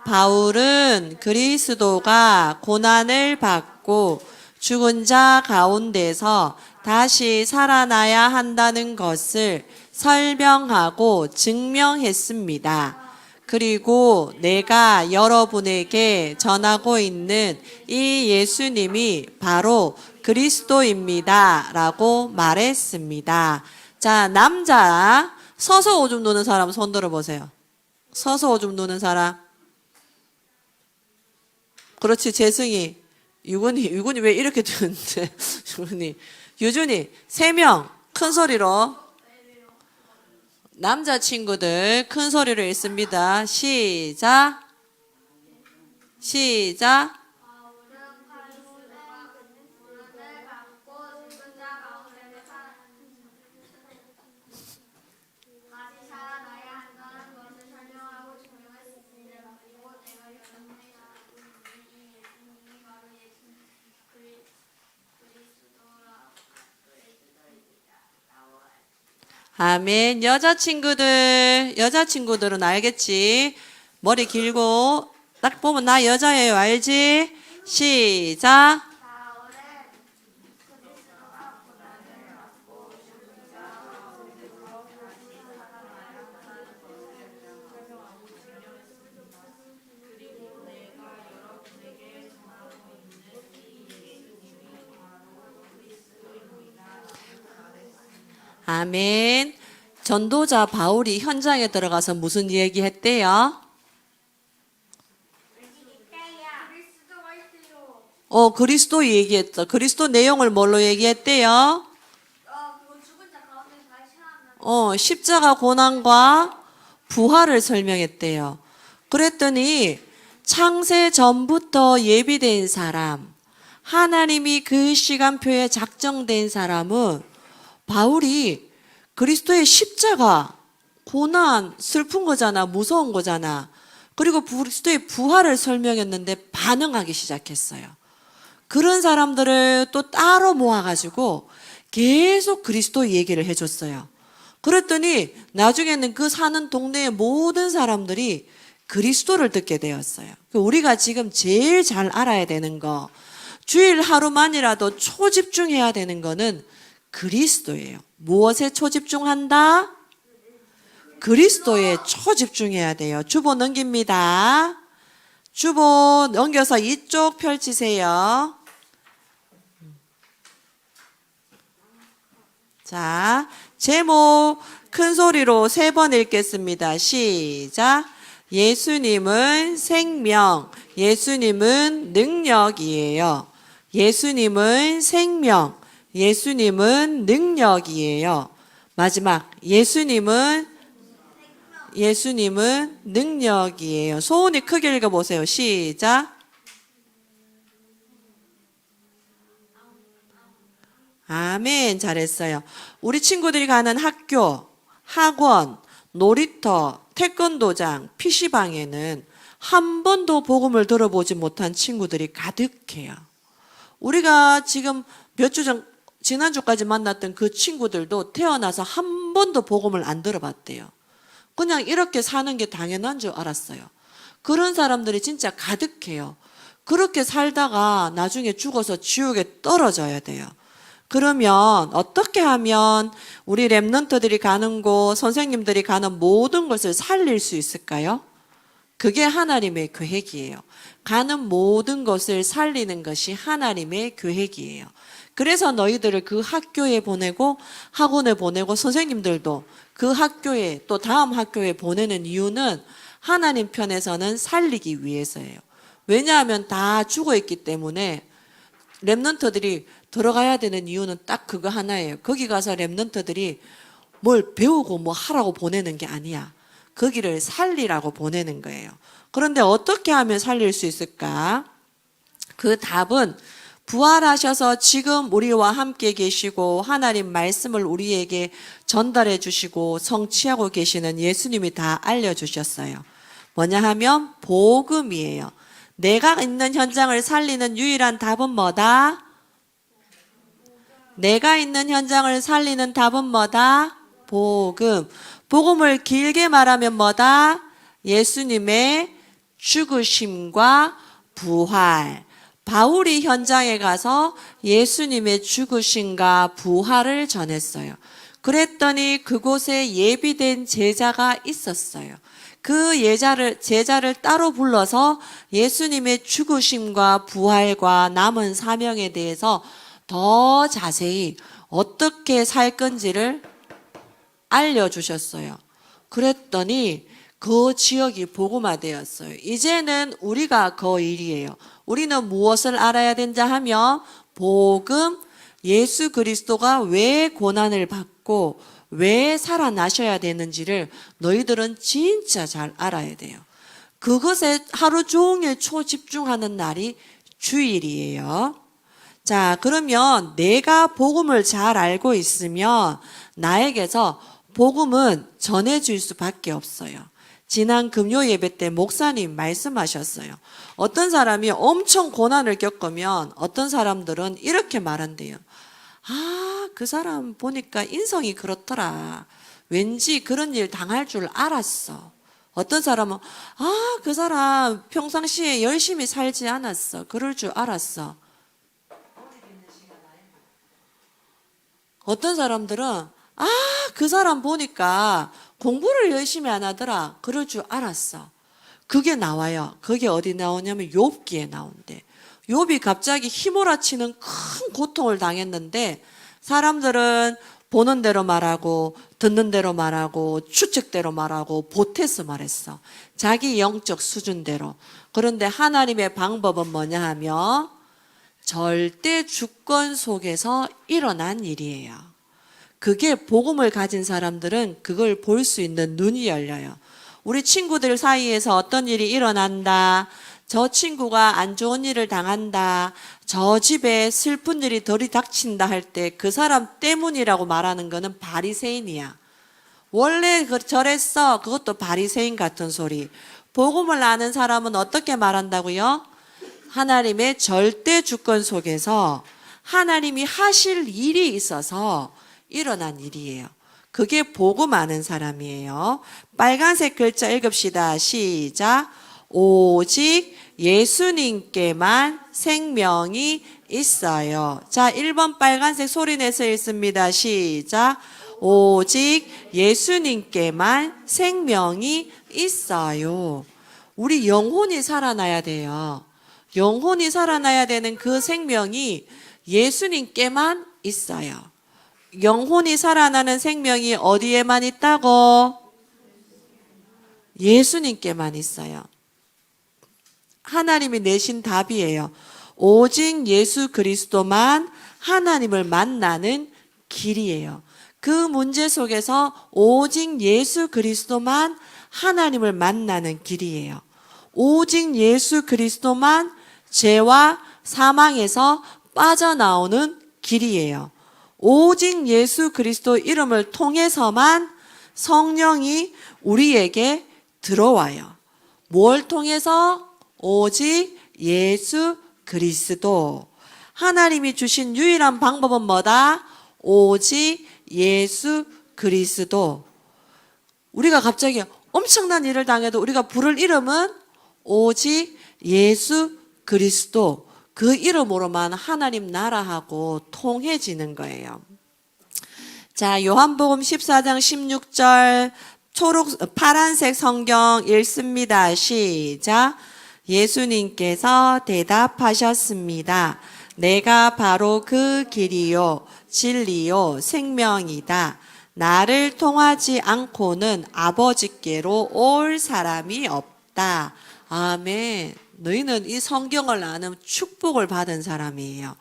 바울은 그리스도가 고난을 받고 죽은 자 가운데서 다시 살아나야 한다는 것을 설명하고 증명했습니다. 그리고 내가 여러분에게 전하고 있는 이 예수님이 바로 그리스도입니다. 라고 말했습니다. 자, 남자, 서서 오줌 누는 사람 손 들어보세요. 서서 오줌 누는 사람. 그렇지, 재승이. 유군이 왜 이렇게 되는데? 유준이, 3명, 큰 소리로. 남자친구들, 큰 소리로 읽습니다. 시작. 시작. 아멘. 여자친구들은 알겠지? 머리 길고 딱 보면 나 여자예요. 알지? 시작. 아멘. 전도자 바울이 현장에 들어가서 무슨 얘기했대요? 그리스도 얘기했죠. 그리스도 내용을 뭘로 얘기했대요? 십자가 고난과 부활을 설명했대요. 그랬더니 창세 전부터 예비된 사람, 하나님이 그 시간표에 작정된 사람은 바울이 그리스도의 십자가, 고난, 슬픈 거잖아, 무서운 거잖아. 그리고 그리스도의 부활을 설명했는데 반응하기 시작했어요. 그런 사람들을 또 따로 모아가지고 계속 그리스도 얘기를 해줬어요. 그랬더니 나중에는 그 사는 동네의 모든 사람들이 그리스도를 듣게 되었어요. 우리가 지금 제일 잘 알아야 되는 거, 주일 하루만이라도 초집중해야 되는 거는 그리스도예요. 무엇에 초집중한다? 그리스도에 초집중해야 돼요. 주보 넘깁니다. 주보 넘겨서 이쪽 펼치세요. 자, 제목 큰 소리로 3번 읽겠습니다. 시작. 예수님은 생명, 예수님은 능력이에요. 예수님은 생명, 예수님은 능력이에요. 마지막, 예수님은 능력이에요. 소은이 크게 읽어보세요. 시작. 아멘. 잘했어요. 우리 친구들이 가는 학교, 학원, 놀이터, 태권도장, PC방에는 한 번도 복음을 들어보지 못한 친구들이 가득해요. 우리가 지금 몇 주 전, 지난주까지 만났던 그 친구들도 태어나서 한 번도 복음을 안 들어봤대요. 그냥 이렇게 사는 게 당연한 줄 알았어요. 그런 사람들이 진짜 가득해요. 그렇게 살다가 나중에 죽어서 지옥에 떨어져야 돼요. 그러면 어떻게 하면 우리 렘넌트들이 가는 곳, 선생님들이 가는 모든 것을 살릴 수 있을까요? 그게 하나님의 계획이에요. 가는 모든 것을 살리는 것이 하나님의 계획이에요. 그래서 너희들을 그 학교에 보내고 학원에 보내고 선생님들도 그 학교에 또 다음 학교에 보내는 이유는 하나님 편에서는 살리기 위해서예요. 왜냐하면 다 죽어있기 때문에 렘넌트들이 들어가야 되는 이유는 딱 그거 하나예요. 거기 가서 렘넌트들이 뭘 배우고 뭐 하라고 보내는 게 아니야. 거기를 살리라고 보내는 거예요. 그런데 어떻게 하면 살릴 수 있을까? 그 답은 부활하셔서 지금 우리와 함께 계시고 하나님 말씀을 우리에게 전달해 주시고 성취하고 계시는 예수님이 다 알려주셨어요. 뭐냐 하면 복음이에요. 내가 있는 현장을 살리는 유일한 답은 뭐다? 내가 있는 현장을 살리는 답은 뭐다? 복음. 복음을 길게 말하면 뭐다? 예수님의 죽으심과 부활. 바울이 현장에 가서 예수님의 죽으심과 부활을 전했어요. 그랬더니 그곳에 예비된 제자가 있었어요. 그 제자를 따로 불러서 예수님의 죽으심과 부활과 남은 사명에 대해서 더 자세히 어떻게 살 건지를 알려주셨어요. 그랬더니 그 지역이 복음화되었어요. 이제는 우리가 그 일이에요. 우리는 무엇을 알아야 된다 하면 복음, 예수 그리스도가 왜 고난을 받고 왜 살아나셔야 되는지를 너희들은 진짜 잘 알아야 돼요. 그것에 하루 종일 초집중하는 날이 주일이에요. 자, 그러면 내가 복음을 잘 알고 있으면 나에게서 복음은 전해질 수밖에 없어요. 지난 금요 예배 때 목사님 말씀하셨어요. 어떤 사람이 엄청 고난을 겪으면 어떤 사람들은 이렇게 말한대요. 아, 그 사람 보니까 인성이 그렇더라. 왠지 그런 일 당할 줄 알았어. 어떤 사람은 아, 그 사람 평상시에 열심히 살지 않았어. 그럴 줄 알았어. 어떤 사람들은 아, 그 사람 보니까 공부를 열심히 안 하더라. 그럴 줄 알았어. 그게 나와요. 그게 어디 나오냐면 욥기에 나온대. 욥이 갑자기 휘몰아치는 큰 고통을 당했는데 사람들은 보는 대로 말하고 듣는 대로 말하고 추측대로 말하고 보태서 말했어. 자기 영적 수준대로. 그런데 하나님의 방법은 뭐냐 하면 절대 주권 속에서 일어난 일이에요. 그게 복음을 가진 사람들은 그걸 볼 수 있는 눈이 열려요. 우리 친구들 사이에서 어떤 일이 일어난다. 저 친구가 안 좋은 일을 당한다. 저 집에 슬픈 일이 들이닥친다 할 때 그 사람 때문이라고 말하는 거는 바리새인이야. 원래 저랬어. 그것도 바리새인 같은 소리. 복음을 아는 사람은 어떻게 말한다고요? 하나님의 절대 주권 속에서 하나님이 하실 일이 있어서 일어난 일이에요. 그게 복음 아는 사람이에요. 빨간색 글자 읽읍시다. 시작. 오직 예수님께만 생명이 있어요. 자, 1번 빨간색 소리 내서 읽습니다. 시작. 오직 예수님께만 생명이 있어요. 우리 영혼이 살아나야 돼요. 영혼이 살아나야 되는 그 생명이 예수님께만 있어요. 영혼이 살아나는 생명이 어디에만 있다고? 예수님께만 있어요. 하나님이 내신 답이에요. 오직 예수 그리스도만 하나님을 만나는 길이에요. 그 문제 속에서 오직 예수 그리스도만 하나님을 만나는 길이에요. 오직 예수 그리스도만 죄와 사망에서 빠져나오는 길이에요. 오직 예수 그리스도 이름을 통해서만 성령이 우리에게 들어와요. 뭘 통해서? 오직 예수 그리스도. 하나님이 주신 유일한 방법은 뭐다? 오직 예수 그리스도. 우리가 갑자기 엄청난 일을 당해도 우리가 부를 이름은 오직 예수 그리스도. 그 이름으로만 하나님 나라하고 통해지는 거예요. 자, 요한복음 14장 16절 파란색 성경 읽습니다. 시작. 예수님께서 대답하셨습니다. 내가 바로 그 길이요 진리요 생명이다. 나를 통하지 않고는 아버지께로 올 사람이 없다. 아멘. 너희는 이 성경을 아는 축복을 받은 사람이에요.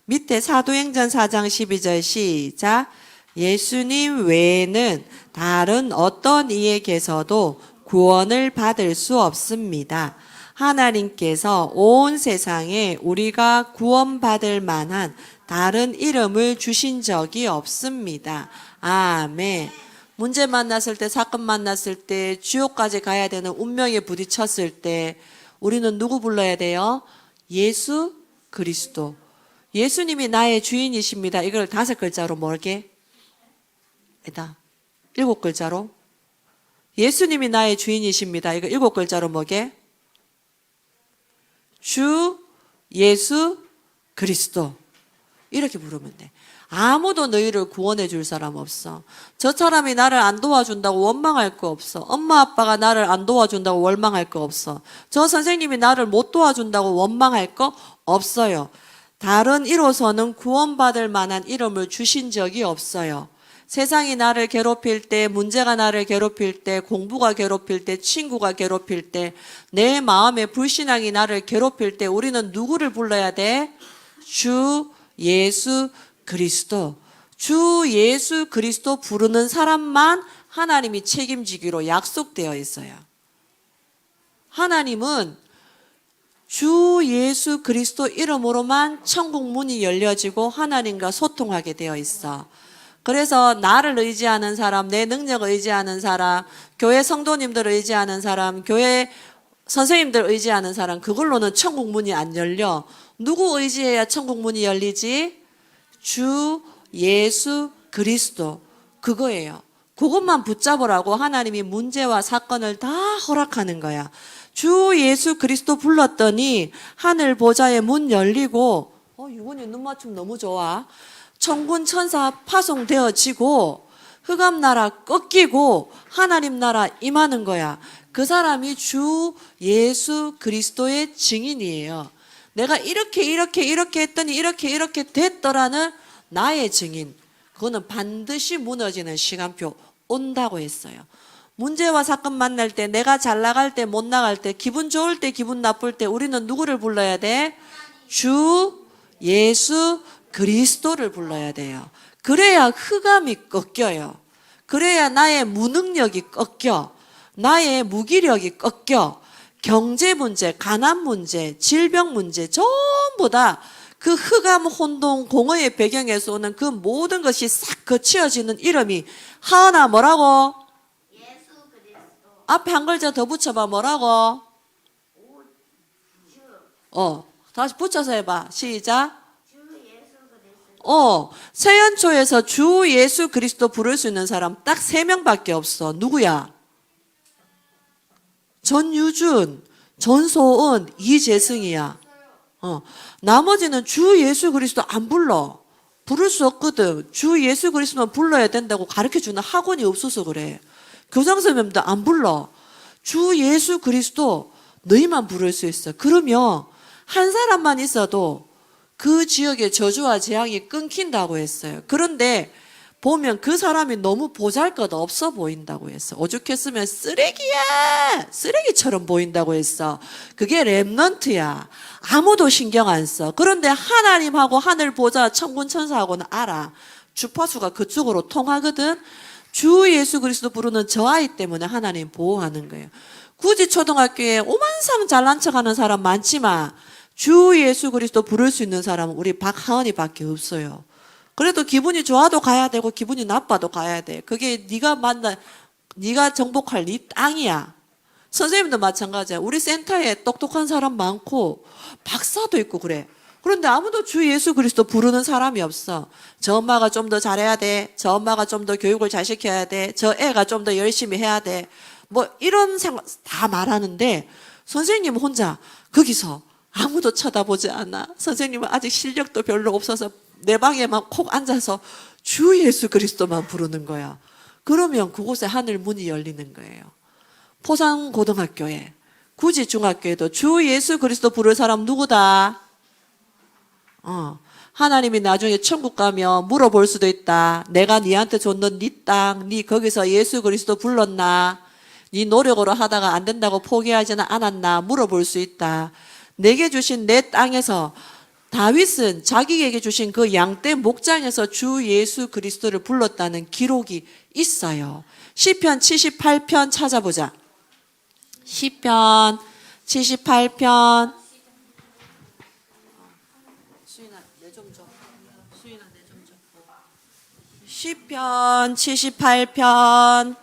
밑에 사도행전 4장 12절 시작. 예수님 외에는 다른 어떤 이에게서도 구원을 받을 수 없습니다. 하나님께서 온 세상에 우리가 구원받을 만한 다른 이름을 주신 적이 없습니다. 아멘. 문제 만났을 때, 사건 만났을 때, 지옥까지 가야 되는 운명에 부딪혔을 때 우리는 누구 불러야 돼요? 예수 그리스도. 예수님이 나의 주인이십니다. 이걸 5글자로 뭐게? 7글자로. 예수님이 나의 주인이십니다. 이거 7글자로 뭐게? 주 예수 그리스도. 이렇게 부르면 돼. 아무도 너희를 구원해 줄 사람 없어. 저 사람이 나를 안 도와준다고 원망할 거 없어. 엄마 아빠가 나를 안 도와준다고 원망할 거 없어. 저 선생님이 나를 못 도와준다고 원망할 거 없어요. 다른 이로서는 구원받을 만한 이름을 주신 적이 없어요. 세상이 나를 괴롭힐 때, 문제가 나를 괴롭힐 때, 공부가 괴롭힐 때, 친구가 괴롭힐 때, 내 마음의 불신앙이 나를 괴롭힐 때 우리는 누구를 불러야 돼? 주 예수 그리스도. 주 예수 그리스도 부르는 사람만 하나님이 책임지기로 약속되어 있어요. 하나님은 주 예수 그리스도 이름으로만 천국 문이 열려지고 하나님과 소통하게 되어 있어. 그래서 나를 의지하는 사람, 내 능력을 의지하는 사람, 교회 성도님들을 의지하는 사람, 교회 선생님들 의지하는 사람, 그걸로는 천국 문이 안 열려. 누구 의지해야 천국 문이 열리지? 주 예수 그리스도. 그거예요. 그것만 붙잡으라고 하나님이 문제와 사건을 다 허락하는 거야. 주 예수 그리스도 불렀더니 하늘 보좌의 문 열리고, 유건이 눈 맞춤 너무 좋아. 천군 천사 파송되어지고 흑암 나라 꺾이고 하나님 나라 임하는 거야. 그 사람이 주 예수 그리스도의 증인이에요. 내가 이렇게 했더니 이렇게 됐더라는 나의 증인. 그거는 반드시 무너지는 시간표 온다고 했어요. 문제와 사건 만날 때, 내가 잘 나갈 때, 못 나갈 때, 기분 좋을 때, 기분 나쁠 때 우리는 누구를 불러야 돼? 주 예수 그리스도를 불러야 돼요. 그래야 흑암이 꺾여요. 그래야 나의 무능력이 꺾여. 나의 무기력이 꺾여. 경제 문제, 가난 문제, 질병 문제 전부 다 그 흑암 혼동 공허의 배경에서 오는 그 모든 것이 싹 거치어지는 이름이 하은아 뭐라고? 예수 그리스도. 앞에 한 글자 더 붙여봐. 뭐라고? 다시 붙여서 해봐. 시작. 주 예수 그리스도. 세연초에서 주 예수 그리스도 부를 수 있는 사람 딱 3명밖에 없어. 누구야? 전유준, 전소은, 이재승이야. 나머지는 주 예수 그리스도 안 불러. 부를 수 없거든. 주 예수 그리스도만 불러야 된다고 가르쳐주는 학원이 없어서 그래. 교장 선생님도 안 불러. 주 예수 그리스도 너희만 부를 수 있어. 그러면 한 사람만 있어도 그 지역의 저주와 재앙이 끊긴다고 했어요. 그런데 보면 그 사람이 너무 보잘것없어 보인다고 했어. 오죽했으면 쓰레기야! 쓰레기처럼 보인다고 했어. 그게 렘넌트야. 아무도 신경 안 써. 그런데 하나님하고 하늘 보좌 천군 천사하고는 알아. 주파수가 그쪽으로 통하거든. 주 예수 그리스도 부르는 저 아이 때문에 하나님 보호하는 거예요. 굳이 초등학교에 오만상 잘난 척하는 사람 많지만 주 예수 그리스도 부를 수 있는 사람은 우리 박하은이밖에 없어요. 그래도 기분이 좋아도 가야 되고 기분이 나빠도 가야 돼. 그게 네가 정복할 네 땅이야. 선생님도 마찬가지야. 우리 센터에 똑똑한 사람 많고 박사도 있고 그래. 그런데 아무도 주 예수 그리스도 부르는 사람이 없어. 저 엄마가 좀 더 잘해야 돼. 저 엄마가 좀 더 교육을 잘 시켜야 돼. 저 애가 좀 더 열심히 해야 돼. 뭐 이런 생각 다 말하는데 선생님 혼자 거기서 아무도 쳐다보지 않아. 선생님은 아직 실력도 별로 없어서 내 방에만 콕 앉아서 주 예수 그리스도만 부르는 거야. 그러면 그곳에 하늘 문이 열리는 거예요. 포상고등학교에, 굳이 중학교에도 주 예수 그리스도 부를 사람 누구다? 하나님이 나중에 천국 가면 물어볼 수도 있다. 내가 니한테 줬는 니 땅, 니 거기서 예수 그리스도 불렀나? 니 노력으로 하다가 안 된다고 포기하지는 않았나? 물어볼 수 있다. 내게 주신 내 땅에서 다윗은 자기에게 주신 그 양떼 목장에서 주 예수 그리스도를 불렀다는 기록이 있어요. 시편 78편 찾아보자. 시편 78편. 수인아, 내 좀 줘. 수인아, 내 좀 줘. 시편 78편.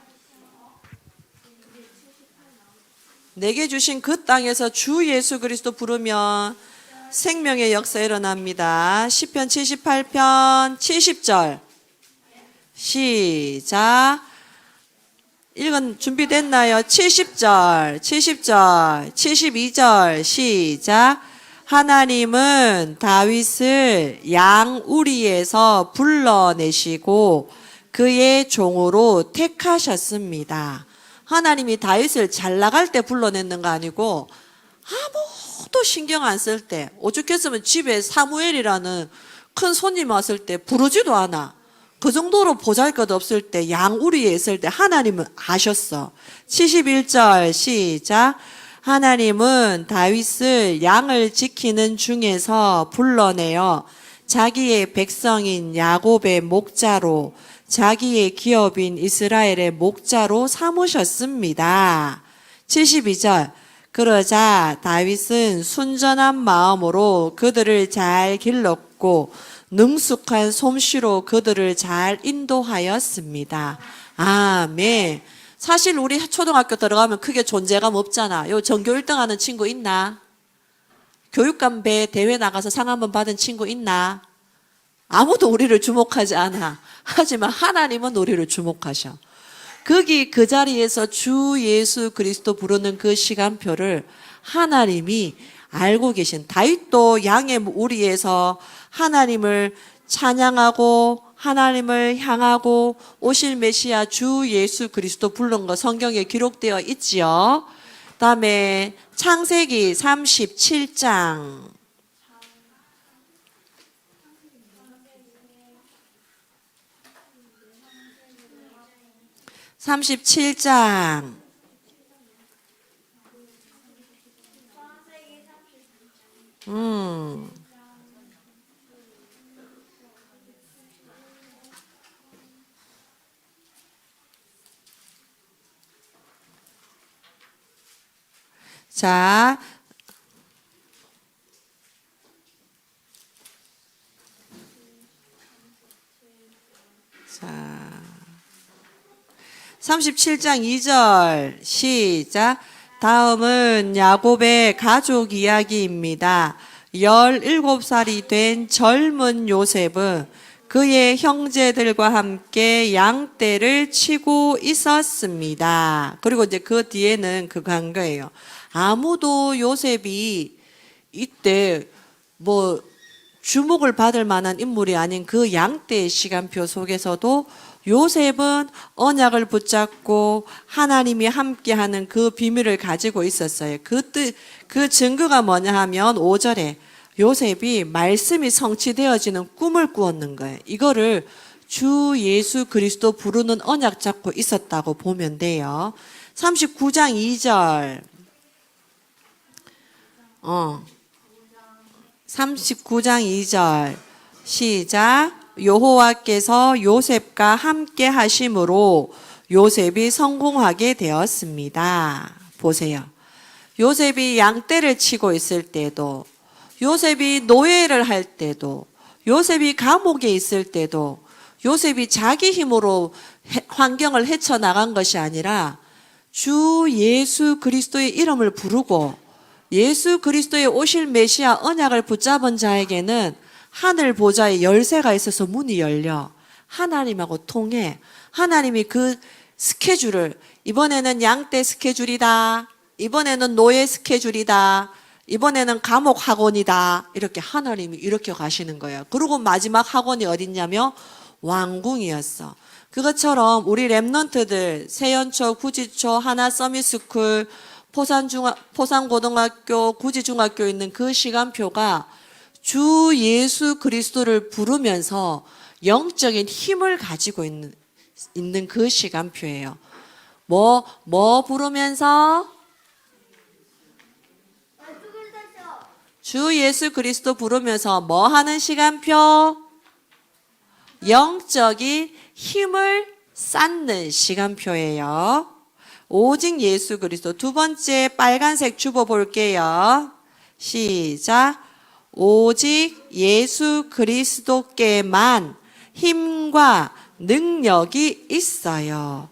내게 주신 그 땅에서 주 예수 그리스도 부르면 생명의 역사 일어납니다. 시편 78편 70절 시작. 읽은 준비됐나요? 70절 72절 시작. 하나님은 다윗을 양우리에서 불러내시고 그의 종으로 택하셨습니다. 하나님이 다윗을 잘 나갈 때 불러냈는 거 아니고 아무도 신경 안 쓸 때, 오죽했으면 집에 사무엘이라는 큰 손님 왔을 때 부르지도 않아. 그 정도로 보잘것없을 때, 양우리에 있을 때 하나님은 아셨어. 71절 시작. 하나님은 다윗을 양을 지키는 중에서 불러내어 자기의 백성인 야곱의 목자로, 자기의 기업인 이스라엘의 목자로 삼으셨습니다. 72절. 그러자 다윗은 순전한 마음으로 그들을 잘 길렀고 능숙한 솜씨로 그들을 잘 인도하였습니다. 아멘. 사실 우리 초등학교 들어가면 크게 존재감 없잖아. 요 전교 1등 하는 친구 있나? 교육감배 대회 나가서 상 한번 받은 친구 있나? 아무도 우리를 주목하지 않아. 하지만 하나님은 우리를 주목하셔. 거기 그 자리에서 주 예수 그리스도 부르는 그 시간표를 하나님이 알고 계신, 다윗도 양의 우리에서 하나님을 찬양하고 하나님을 향하고 오실 메시아 주 예수 그리스도 부른 거 성경에 기록되어 있지요. 그다음에 창세기 37장 37장 자, 자, 37장 2절 시작. 다음은 야곱의 가족 이야기입니다. 17살이 된 젊은 요셉은 그의 형제들과 함께 양떼를 치고 있었습니다. 그리고 이제 그 뒤에는 그거 한 거예요. 아무도 요셉이 이때 뭐 주목을 받을 만한 인물이 아닌 그 양떼의 시간표 속에서도 요셉은 언약을 붙잡고 하나님이 함께하는 그 비밀을 가지고 있었어요. 그 증거가 뭐냐 하면 5절에 요셉이 말씀이 성취되어지는 꿈을 꾸었는 거예요. 이거를 주 예수 그리스도 부르는 언약 잡고 있었다고 보면 돼요. 39장 2절 39장 2절 시작. 여호와께서 요셉과 함께 하심으로 요셉이 성공하게 되었습니다. 보세요. 요셉이 양떼를 치고 있을 때도, 요셉이 노예를 할 때도, 요셉이 감옥에 있을 때도 요셉이 자기 힘으로 환경을 헤쳐나간 것이 아니라 주 예수 그리스도의 이름을 부르고 예수 그리스도의 오실 메시아 언약을 붙잡은 자에게는 하늘 보좌에 열쇠가 있어서 문이 열려 하나님하고 통해. 하나님이 그 스케줄을, 이번에는 양떼 스케줄이다, 이번에는 노예 스케줄이다, 이번에는 감옥 학원이다, 이렇게 하나님이 이렇게 가시는 거예요. 그리고 마지막 학원이 어딨냐면 왕궁이었어. 그것처럼 우리 랩런트들 세연초, 구지초, 하나 서밋스쿨, 포산고등학교, 구지중학교 있는 그 시간표가 주 예수 그리스도를 부르면서 영적인 힘을 가지고 있는 그 시간표예요. 뭐 부르면서? 주 예수 그리스도 부르면서 뭐 하는 시간표? 영적인 힘을 쌓는 시간표예요. 오직 예수 그리스도. 두 번째 빨간색 주보 볼게요. 시작. 오직 예수 그리스도께만 힘과 능력이 있어요.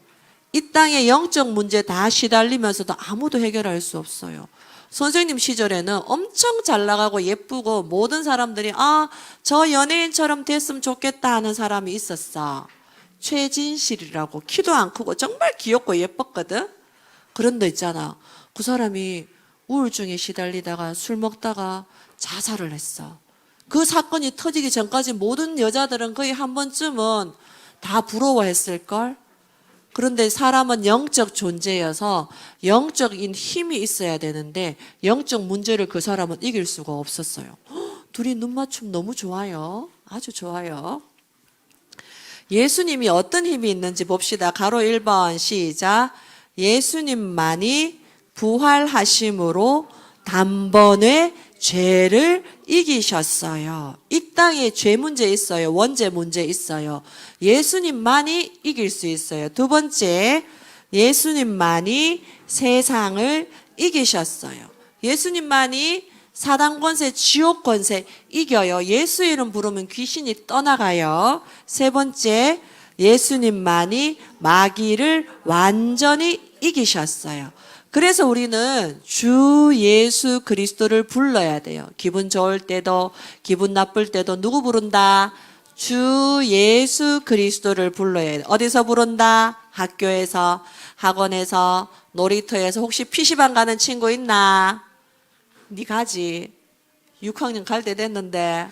이 땅의 영적 문제 다 시달리면서도 아무도 해결할 수 없어요. 선생님 시절에는 엄청 잘 나가고 예쁘고 모든 사람들이 저 연예인처럼 됐으면 좋겠다 하는 사람이 있었어. 최진실이라고, 키도 안 크고 정말 귀엽고 예뻤거든. 그런데 있잖아, 그 사람이 우울증에 시달리다가 술 먹다가 자살을 했어. 그 사건이 터지기 전까지 모든 여자들은 거의 한 번쯤은 다 부러워했을걸? 그런데 사람은 영적 존재여서 영적인 힘이 있어야 되는데 영적 문제를 그 사람은 이길 수가 없었어요. 둘이 눈 맞춤 너무 좋아요. 아주 좋아요. 예수님이 어떤 힘이 있는지 봅시다. 가로 1번 시작. 예수님만이 부활하심으로 단번에 죄를 이기셨어요. 이 땅에 죄 문제 있어요. 원죄 문제 있어요. 예수님만이 이길 수 있어요. 두 번째, 예수님만이 세상을 이기셨어요. 예수님만이 사단 권세, 지옥 권세 이겨요. 예수 이름 부르면 귀신이 떠나가요. 세 번째, 예수님만이 마귀를 완전히 이기셨어요. 그래서 우리는 주 예수 그리스도를 불러야 돼요. 기분 좋을 때도 기분 나쁠 때도 누구 부른다? 주 예수 그리스도를 불러야 돼요. 어디서 부른다? 학교에서, 학원에서, 놀이터에서. 혹시 PC방 가는 친구 있나? 니 가지. 6학년 갈 때 됐는데.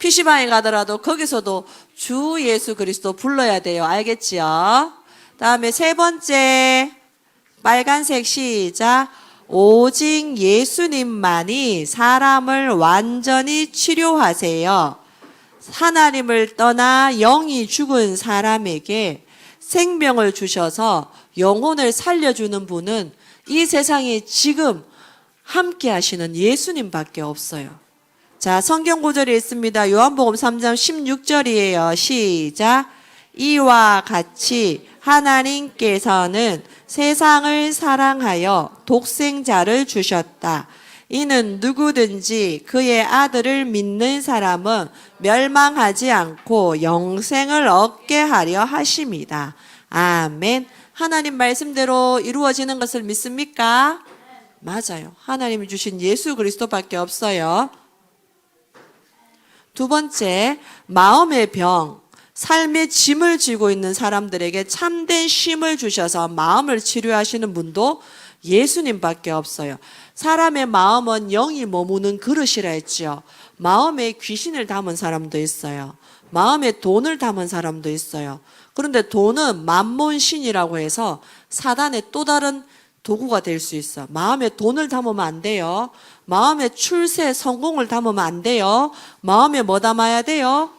PC방에 가더라도 거기서도 주 예수 그리스도 불러야 돼요. 알겠지요? 다음에 세 번째. 빨간색 시작. 오직 예수님만이 사람을 완전히 치료하세요. 하나님을 떠나 영이 죽은 사람에게 생명을 주셔서 영혼을 살려주는 분은 이 세상에 지금 함께 하시는 예수님밖에 없어요. 자, 성경 구절이 있습니다. 요한복음 3장 16절이에요. 시작. 이와 같이 하나님께서는 세상을 사랑하여 독생자를 주셨다. 이는 누구든지 그의 아들을 믿는 사람은 멸망하지 않고 영생을 얻게 하려 하심이다. 아멘. 하나님 말씀대로 이루어지는 것을 믿습니까? 맞아요. 하나님이 주신 예수 그리스도밖에 없어요. 두 번째, 마음의 병. 삶의 짐을 지고 있는 사람들에게 참된 쉼을 주셔서 마음을 치료하시는 분도 예수님밖에 없어요. 사람의 마음은 영이 머무는 그릇이라 했죠. 마음에 귀신을 담은 사람도 있어요. 마음에 돈을 담은 사람도 있어요. 그런데 돈은 만몬신이라고 해서 사단의 또 다른 도구가 될 수 있어. 마음에 돈을 담으면 안 돼요. 마음에 출세, 성공을 담으면 안 돼요. 마음에 뭐 담아야 돼요?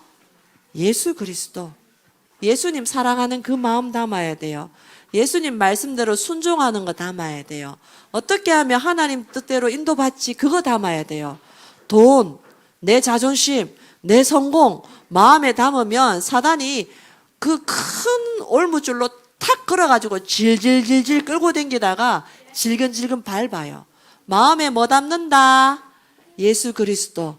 예수 그리스도. 예수님 사랑하는 그 마음 담아야 돼요. 예수님 말씀대로 순종하는 거 담아야 돼요. 어떻게 하면 하나님 뜻대로 인도받지? 그거 담아야 돼요. 돈, 내 자존심, 내 성공, 마음에 담으면 사단이 그 큰 올무줄로 탁 걸어가지고 질질질질 끌고 댕기다가 질근질근 밟아요. 마음에 뭐 담는다? 예수 그리스도.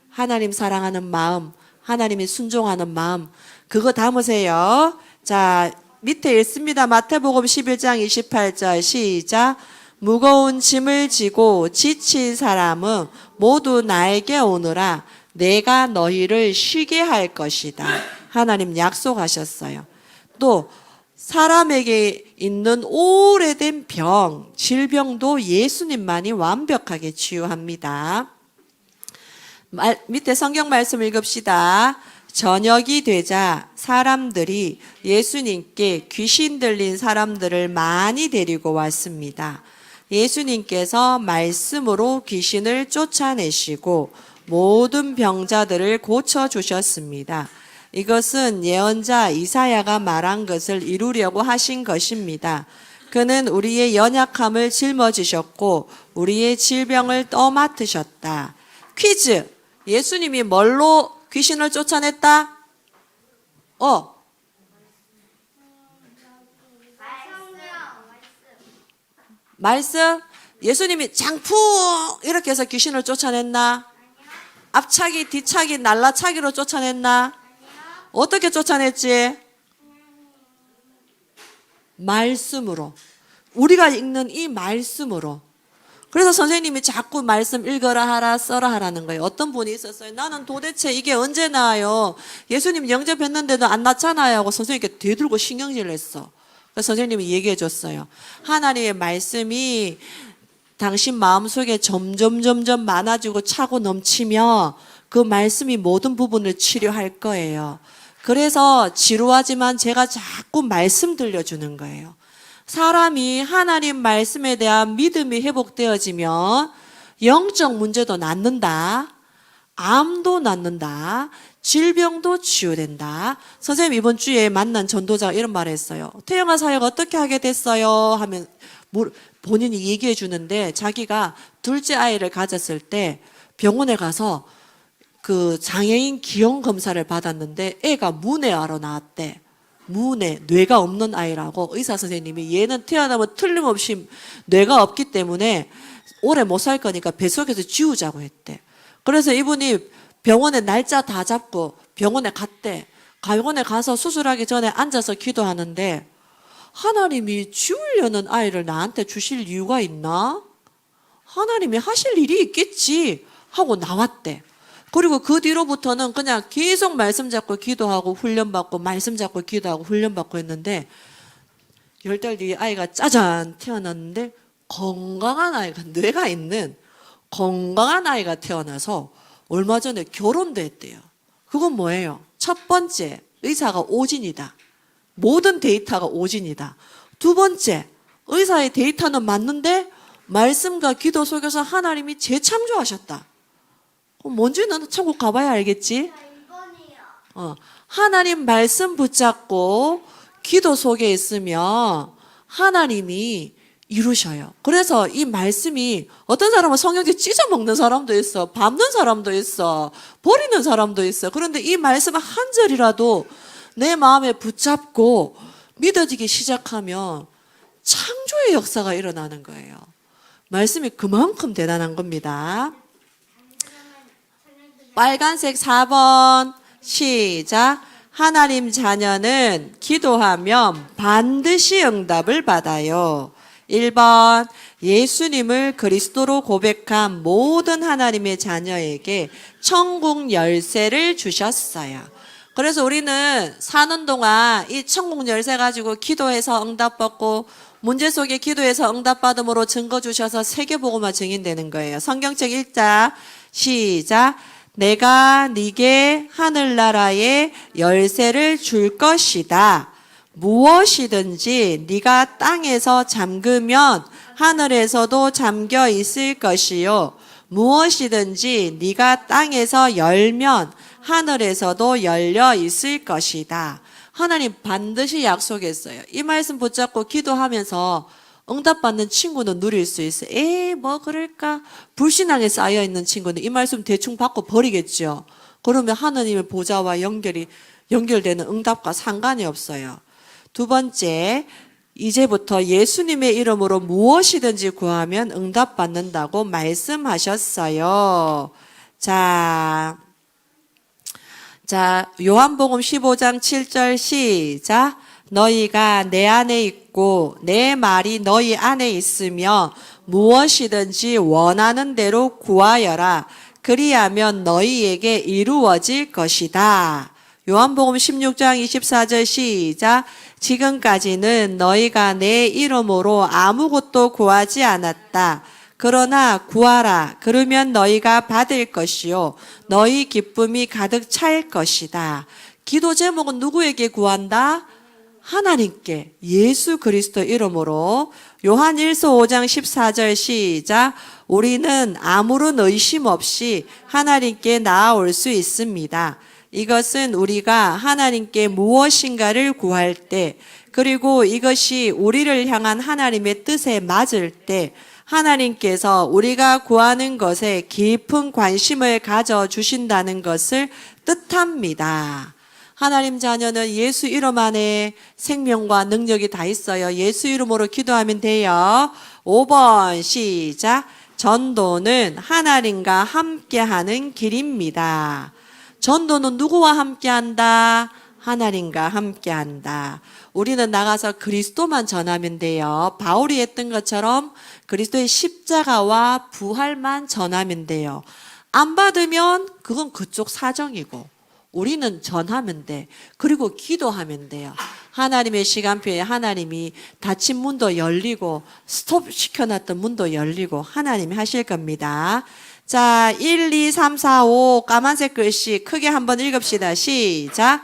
하나님 사랑하는 마음, 하나님이 순종하는 마음, 그거 담으세요. 자, 밑에 있습니다. 마태복음 11장 28절 시작. 무거운 짐을 지고 지친 사람은 모두 나에게 오너라. 내가 너희를 쉬게 할 것이다. 하나님 약속하셨어요. 또 사람에게 있는 오래된 병, 질병도 예수님만이 완벽하게 치유합니다. 밑에 성경 말씀 읽읍시다. 저녁이 되자 사람들이 예수님께 귀신 들린 사람들을 많이 데리고 왔습니다. 예수님께서 말씀으로 귀신을 쫓아내시고 모든 병자들을 고쳐주셨습니다. 이것은 예언자 이사야가 말한 것을 이루려고 하신 것입니다. 그는 우리의 연약함을 짊어지셨고 우리의 질병을 떠맡으셨다. 퀴즈. 예수님이 뭘로 귀신을 쫓아냈다? 말씀. 예수님이 장풍 이렇게 해서 귀신을 쫓아냈나? 앞차기, 뒤차기, 날라차기로 쫓아냈나? 어떻게 쫓아냈지? 말씀으로. 우리가 읽는 이 말씀으로. 그래서 선생님이 자꾸 말씀 읽어라 하라 써라 하라는 거예요. 어떤 분이 있었어요. 나는 도대체 이게 언제 나와요? 예수님 영접했는데도 안 났잖아요 하고 선생님께 되들고 신경질을 했어. 그래서 선생님이 얘기해 줬어요. 하나님의 말씀이 당신 마음속에 점점 많아지고 차고 넘치며 그 말씀이 모든 부분을 치료할 거예요. 그래서 지루하지만 제가 자꾸 말씀 들려주는 거예요. 사람이 하나님 말씀에 대한 믿음이 회복되어지면 영적 문제도 낫는다. 암도 낫는다. 질병도 치유된다. 선생님 이번 주에 만난 전도자가 이런 말을 했어요. 태영아 사역 어떻게 하게 됐어요? 하면 본인이 얘기해 주는데 자기가 둘째 아이를 가졌을 때 병원에 가서 그 장애인 기형 검사를 받았는데 애가 문해아로 나왔대. 문해, 뇌가 없는 아이라고 의사 선생님이 얘는 태어나면 틀림없이 뇌가 없기 때문에 오래 못 살 거니까 뱃속에서 지우자고 했대. 그래서 이분이 병원에 날짜 다 잡고 병원에 갔대. 병원에 가서 수술하기 전에 앉아서 기도하는데 하나님이 지우려는 아이를 나한테 주실 이유가 있나? 하나님이 하실 일이 있겠지 하고 나왔대. 그리고 그 뒤로부터는 그냥 계속 말씀 잡고 기도하고 훈련받고 말씀 잡고 기도하고 훈련받고 했는데 10달 뒤에 아이가 짜잔 태어났는데 건강한 아이가 뇌가 있는 건강한 아이가 태어나서 얼마 전에 결혼도 했대요. 그건 뭐예요? 첫 번째 의사가 오진이다. 모든 데이터가 오진이다. 두 번째 의사의 데이터는 맞는데 말씀과 기도 속에서 하나님이 재창조하셨다. 뭔지는 천국 가봐야 알겠지? 하나님 말씀 붙잡고 기도 속에 있으면 하나님이 이루셔요. 그래서 이 말씀이 어떤 사람은 성경에 찢어 먹는 사람도 있어. 밟는 사람도 있어. 버리는 사람도 있어. 그런데 이 말씀 한 절이라도 내 마음에 붙잡고 믿어지기 시작하면 창조의 역사가 일어나는 거예요. 말씀이 그만큼 대단한 겁니다. 빨간색 4번 시작. 하나님 자녀는 기도하면 반드시 응답을 받아요. 1번 예수님을 그리스도로 고백한 모든 하나님의 자녀에게 천국 열쇠를 주셨어요. 그래서 우리는 사는 동안 이 천국 열쇠 가지고 기도해서 응답받고 문제 속에 기도해서 응답받음으로 증거 주셔서 세계복음화 증인되는 거예요. 성경책 1자 시작. 내가 네게 하늘나라의 열쇠를 줄 것이다. 무엇이든지 네가 땅에서 잠그면 하늘에서도 잠겨 있을 것이요. 무엇이든지 네가 땅에서 열면 하늘에서도 열려 있을 것이다. 하나님 반드시 약속했어요. 이 말씀 붙잡고 기도하면서 응답받는 친구는 누릴 수 있어요. 에이 뭐 그럴까? 불신앙에 쌓여있는 친구는 이 말씀 대충 받고 버리겠죠. 그러면 하나님의 보좌와 연결되는 응답과 상관이 없어요. 두 번째, 이제부터 예수님의 이름으로 무엇이든지 구하면 응답받는다고 말씀하셨어요. 자, 요한복음 15장 7절 시작. 너희가 내 안에 있고 내 말이 너희 안에 있으며 무엇이든지 원하는 대로 구하여라. 그리하면 너희에게 이루어질 것이다. 요한복음 16장 24절 시작. 지금까지는 너희가 내 이름으로 아무것도 구하지 않았다. 그러나 구하라. 그러면 너희가 받을 것이요. 너희 기쁨이 가득 찰 것이다. 기도 제목은 누구에게 구한다? 하나님께 예수 그리스도 이름으로. 요한 1서 5장 14절 시작. 우리는 아무런 의심 없이 하나님께 나아올 수 있습니다. 이것은 우리가 하나님께 무엇인가를 구할 때, 그리고 이것이 우리를 향한 하나님의 뜻에 맞을 때 하나님께서 우리가 구하는 것에 깊은 관심을 가져주신다는 것을 뜻합니다. 하나님 자녀는 예수 이름 안에 생명과 능력이 다 있어요. 예수 이름으로 기도하면 돼요. 5번 시작. 전도는 하나님과 함께하는 길입니다. 전도는 누구와 함께한다? 하나님과 함께한다. 우리는 나가서 그리스도만 전하면 돼요. 바울이 했던 것처럼 그리스도의 십자가와 부활만 전하면 돼요. 안 받으면 그건 그쪽 사정이고 우리는 전하면 돼. 그리고 기도하면 돼요. 하나님의 시간표에 하나님이 닫힌 문도 열리고 스톱 시켜놨던 문도 열리고 하나님이 하실 겁니다. 자, 1, 2, 3, 4, 5 까만색 글씨 크게 한번 읽읍시다. 시작.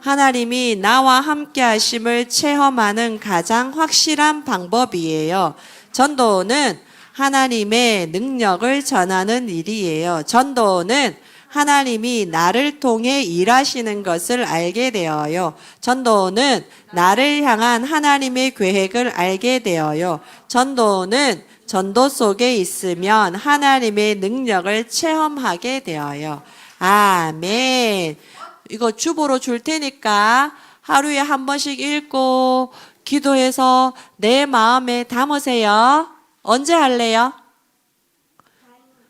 하나님이 나와 함께 하심을 체험하는 가장 확실한 방법이에요. 전도는 하나님의 능력을 전하는 일이에요. 전도는 하나님이 나를 통해 일하시는 것을 알게 되어요. 전도는 나를 향한 하나님의 계획을 알게 되어요. 전도는 전도 속에 있으면 하나님의 능력을 체험하게 되어요. 아멘. 이거 주보로 줄 테니까 하루에 한 번씩 읽고 기도해서 내 마음에 담으세요. 언제 할래요?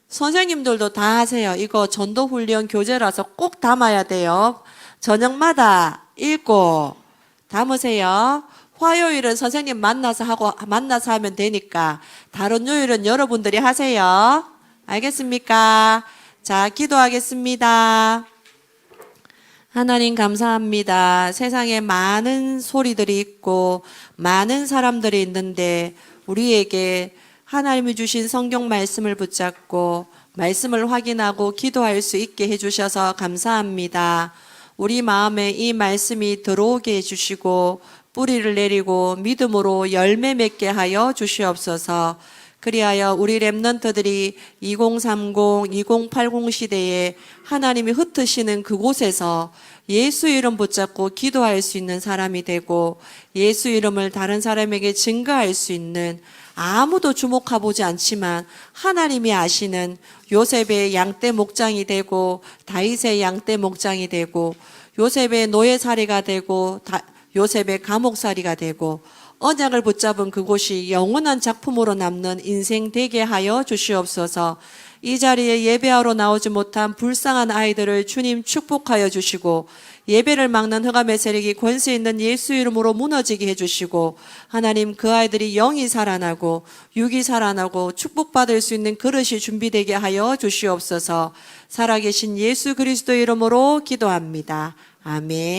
선생님들도 다 하세요. 이거 전도훈련 교재라서 꼭 담아야 돼요. 저녁마다 읽고 담으세요. 화요일은 선생님 만나서 하면 되니까 다른 요일은 여러분들이 하세요. 알겠습니까? 자, 기도하겠습니다. 하나님 감사합니다. 세상에 많은 소리들이 있고 많은 사람들이 있는데 우리에게 하나님이 주신 성경 말씀을 붙잡고 말씀을 확인하고 기도할 수 있게 해주셔서 감사합니다. 우리 마음에 이 말씀이 들어오게 해주시고 뿌리를 내리고 믿음으로 열매 맺게 하여 주시옵소서. 그리하여 우리 렘넌트들이 2030, 2080 시대에 하나님이 흩으시는 그곳에서 예수 이름 붙잡고 기도할 수 있는 사람이 되고 예수 이름을 다른 사람에게 증거할 수 있는 아무도 주목해보지 않지만 하나님이 아시는 요셉의 양떼 목장이 되고 다윗의 양떼 목장이 되고 요셉의 노예살이가 되고 요셉의 감옥살이가 되고 언약을 붙잡은 그곳이 영원한 작품으로 남는 인생 되게 하여 주시옵소서. 이 자리에 예배하러 나오지 못한 불쌍한 아이들을 주님 축복하여 주시고 예배를 막는 흑암의 세력이 권세 있는 예수 이름으로 무너지게 해주시고 하나님 그 아이들이 영이 살아나고 육이 살아나고 축복받을 수 있는 그릇이 준비되게 하여 주시옵소서. 살아계신 예수 그리스도 이름으로 기도합니다. 아멘.